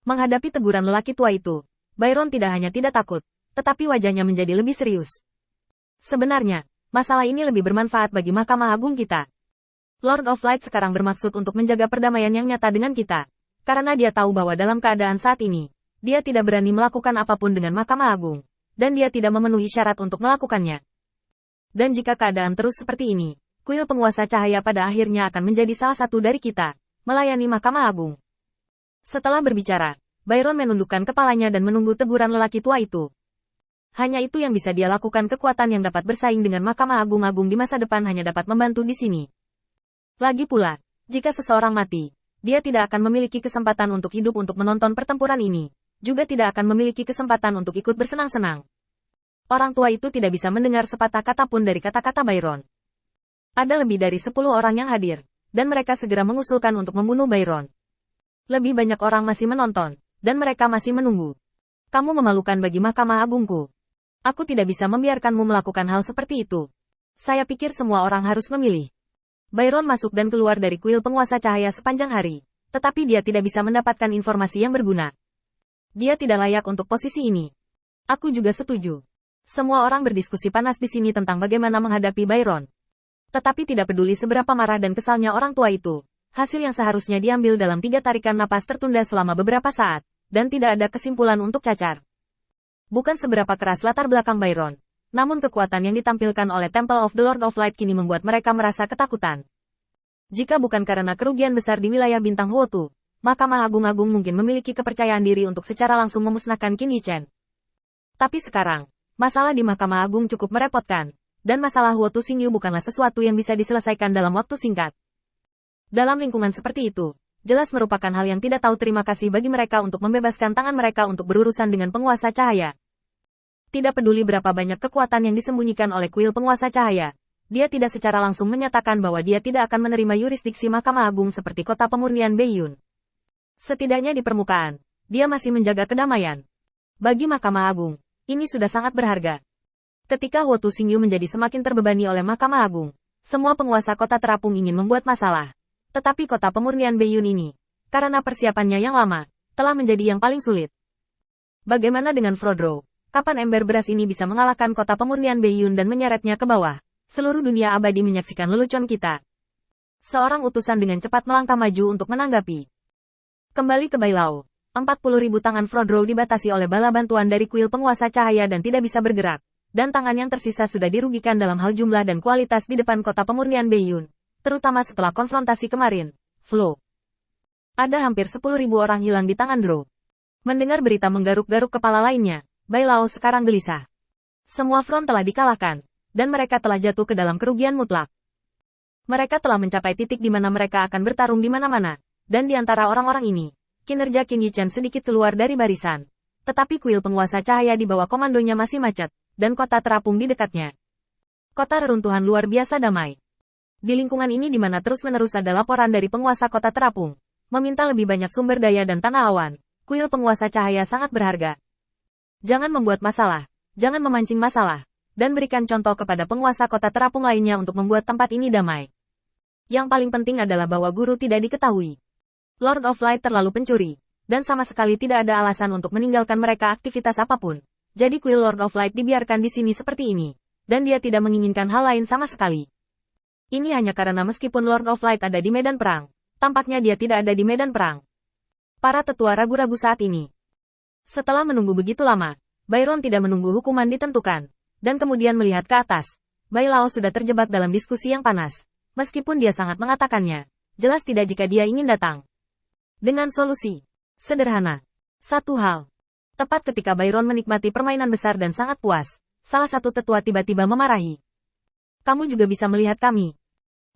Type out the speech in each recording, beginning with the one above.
Menghadapi teguran lelaki tua itu, Byron tidak hanya tidak takut, tetapi wajahnya menjadi lebih serius. Sebenarnya, masalah ini lebih bermanfaat bagi Mahkamah Agung kita. Lord of Light sekarang bermaksud untuk menjaga perdamaian yang nyata dengan kita, karena dia tahu bahwa dalam keadaan saat ini, dia tidak berani melakukan apapun dengan Mahkamah Agung, dan dia tidak memenuhi syarat untuk melakukannya. Dan jika keadaan terus seperti ini, kuil penguasa cahaya pada akhirnya akan menjadi salah satu dari kita, melayani Mahkamah Agung. Setelah berbicara, Byron menundukkan kepalanya dan menunggu teguran lelaki tua itu. Hanya itu yang bisa dia lakukan. Kekuatan yang dapat bersaing dengan Mahkamah Agung di masa depan hanya dapat membantu di sini. Lagi pula, jika seseorang mati, dia tidak akan memiliki kesempatan untuk hidup untuk menonton pertempuran ini, juga tidak akan memiliki kesempatan untuk ikut bersenang-senang. Orang tua itu tidak bisa mendengar sepatah kata pun dari kata-kata Byron. Ada lebih dari 10 orang yang hadir, dan mereka segera mengusulkan untuk membunuh Byron. Lebih banyak orang masih menonton, dan mereka masih menunggu. Kamu memalukan bagi Mahkamah Agungku. Aku tidak bisa membiarkanmu melakukan hal seperti itu. Saya pikir semua orang harus memilih. Byron masuk dan keluar dari kuil penguasa cahaya sepanjang hari, tetapi dia tidak bisa mendapatkan informasi yang berguna. Dia tidak layak untuk posisi ini. Aku juga setuju. Semua orang berdiskusi panas di sini tentang bagaimana menghadapi Byron. Tetapi tidak peduli seberapa marah dan kesalnya orang tua itu, hasil yang seharusnya diambil dalam 3 tarikan napas tertunda selama beberapa saat, dan tidak ada kesimpulan untuk cacar. Bukan seberapa keras latar belakang Byron, namun kekuatan yang ditampilkan oleh Temple of the Lord of Light kini membuat mereka merasa ketakutan. Jika bukan karena kerugian besar di wilayah bintang Huotu, Mahkamah Agung mungkin memiliki kepercayaan diri untuk secara langsung memusnahkan Qin Yichen. Tapi sekarang, masalah di Mahkamah Agung cukup merepotkan, dan masalah Huotu Xingyu bukanlah sesuatu yang bisa diselesaikan dalam waktu singkat. Dalam lingkungan seperti itu, jelas merupakan hal yang tidak tahu terima kasih bagi mereka untuk membebaskan tangan mereka untuk berurusan dengan penguasa cahaya. Tidak peduli berapa banyak kekuatan yang disembunyikan oleh kuil penguasa cahaya, dia tidak secara langsung menyatakan bahwa dia tidak akan menerima yurisdiksi Mahkamah Agung seperti kota pemurnian Beiyun. Setidaknya di permukaan, dia masih menjaga kedamaian. Bagi Mahkamah Agung, ini sudah sangat berharga. Ketika Huotu Xingyu menjadi semakin terbebani oleh Mahkamah Agung, semua penguasa kota terapung ingin membuat masalah. Tetapi kota pemurnian Beiyun ini, karena persiapannya yang lama, telah menjadi yang paling sulit. Bagaimana dengan Frodro? Kapan ember beras ini bisa mengalahkan kota pemurnian Beiyun dan menyeretnya ke bawah? Seluruh dunia abadi menyaksikan lelucon kita. Seorang utusan dengan cepat melangkah maju untuk menanggapi. Kembali ke Bailao, 40.000 tangan Frodro dibatasi oleh bala bantuan dari kuil penguasa cahaya dan tidak bisa bergerak, dan tangan yang tersisa sudah dirugikan dalam hal jumlah dan kualitas di depan kota pemurnian Beiyun. Terutama setelah konfrontasi kemarin, Flo. Ada hampir 10.000 orang hilang di tangan Dro. Mendengar berita menggaruk-garuk kepala lainnya, Bailao sekarang gelisah. Semua front telah dikalahkan, dan mereka telah jatuh ke dalam kerugian mutlak. Mereka telah mencapai titik di mana mereka akan bertarung di mana-mana, dan di antara orang-orang ini, kinerja Qin Yichen sedikit keluar dari barisan. Tetapi kuil penguasa cahaya di bawah komandonya masih macet, dan kota terapung di dekatnya. Kota reruntuhan luar biasa damai. Di lingkungan ini di mana terus-menerus ada laporan dari penguasa kota terapung, meminta lebih banyak sumber daya dan tanah awan, kuil penguasa cahaya sangat berharga. Jangan membuat masalah, jangan memancing masalah, dan berikan contoh kepada penguasa kota terapung lainnya untuk membuat tempat ini damai. Yang paling penting adalah bahwa guru tidak diketahui. Lord of Light terlalu pencuri, dan sama sekali tidak ada alasan untuk meninggalkan mereka aktivitas apapun. Jadi kuil Lord of Light dibiarkan di sini seperti ini, dan dia tidak menginginkan hal lain sama sekali. Ini hanya karena meskipun Lord of Light ada di medan perang, tampaknya dia tidak ada di medan perang. Para tetua ragu-ragu saat ini. Setelah menunggu begitu lama, Byron tidak menunggu hukuman ditentukan, dan kemudian melihat ke atas. Bailao sudah terjebak dalam diskusi yang panas. Meskipun dia sangat mengatakannya, jelas tidak jika dia ingin datang. Dengan solusi sederhana. Satu hal. Tepat ketika Byron menikmati permainan besar dan sangat puas, salah satu tetua tiba-tiba memarahi. Kamu juga bisa melihat kami.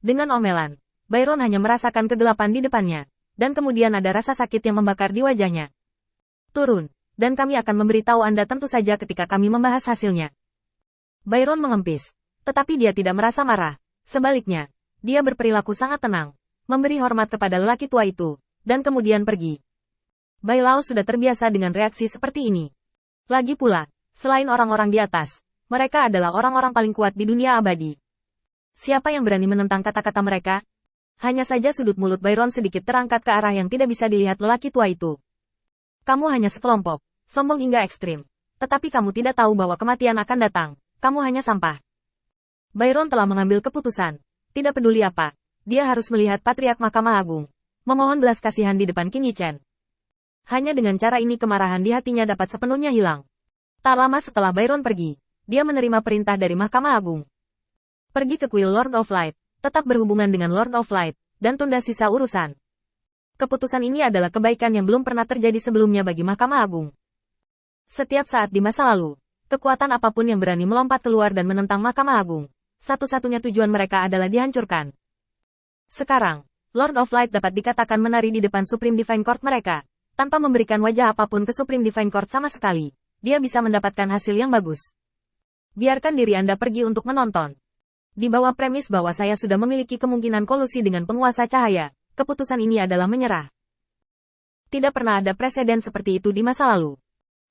Dengan omelan, Byron hanya merasakan kegelapan di depannya, dan kemudian ada rasa sakit yang membakar di wajahnya. Turun, dan kami akan memberitahu Anda tentu saja ketika kami membahas hasilnya. Byron mengempis, tetapi dia tidak merasa marah. Sebaliknya, dia berperilaku sangat tenang, memberi hormat kepada lelaki tua itu, dan kemudian pergi. Bailao sudah terbiasa dengan reaksi seperti ini. Lagi pula, selain orang-orang di atas, mereka adalah orang-orang paling kuat di dunia abadi. Siapa yang berani menentang kata-kata mereka? Hanya saja sudut mulut Byron sedikit terangkat ke arah yang tidak bisa dilihat lelaki tua itu. Kamu hanya sekelompok, sombong hingga ekstrim. Tetapi kamu tidak tahu bahwa kematian akan datang. Kamu hanya sampah. Byron telah mengambil keputusan. Tidak peduli apa, dia harus melihat Patriark Mahkamah Agung. Memohon belas kasihan di depan King Yichen. Hanya dengan cara ini kemarahan di hatinya dapat sepenuhnya hilang. Tak lama setelah Byron pergi, dia menerima perintah dari Mahkamah Agung. Pergi ke kuil Lord of Light, tetap berhubungan dengan Lord of Light, dan tunda sisa urusan. Keputusan ini adalah kebaikan yang belum pernah terjadi sebelumnya bagi Mahkamah Agung. Setiap saat di masa lalu, kekuatan apapun yang berani melompat keluar dan menentang Mahkamah Agung, satu-satunya tujuan mereka adalah dihancurkan. Sekarang, Lord of Light dapat dikatakan menari di depan Supreme Divine Court mereka, tanpa memberikan wajah apapun ke Supreme Divine Court sama sekali. Dia bisa mendapatkan hasil yang bagus. Biarkan diri Anda pergi untuk menonton. Di bawah premis bahwa saya sudah memiliki kemungkinan kolusi dengan penguasa cahaya, keputusan ini adalah menyerah. Tidak pernah ada preseden seperti itu di masa lalu.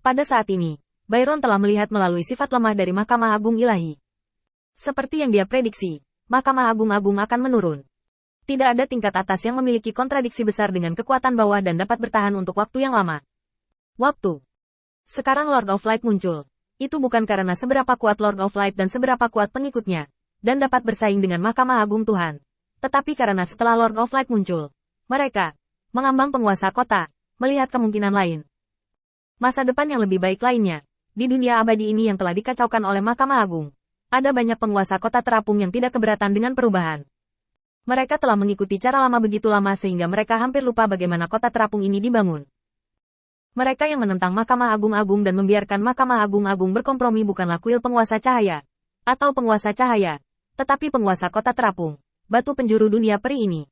Pada saat ini, Byron telah melihat melalui sifat lemah dari Mahkamah Agung Ilahi. Seperti yang dia prediksi, Mahkamah Agung akan menurun. Tidak ada tingkat atas yang memiliki kontradiksi besar dengan kekuatan bawah dan dapat bertahan untuk waktu yang lama. Waktu. Sekarang Lord of Light muncul. Itu bukan karena seberapa kuat Lord of Light dan seberapa kuat pengikutnya, dan dapat bersaing dengan Mahkamah Agung Tuhan. Tetapi karena setelah Lord of Light muncul, mereka, mengambang penguasa kota, melihat kemungkinan lain. Masa depan yang lebih baik lainnya, di dunia abadi ini yang telah dikacaukan oleh Mahkamah Agung. Ada banyak penguasa kota terapung yang tidak keberatan dengan perubahan. Mereka telah mengikuti cara lama begitu lama sehingga mereka hampir lupa bagaimana kota terapung ini dibangun. Mereka yang menentang Mahkamah Agung dan membiarkan Mahkamah Agung berkompromi bukanlah kuil penguasa cahaya, atau penguasa cahaya, tetapi penguasa kota terapung, batu penjuru dunia peri ini.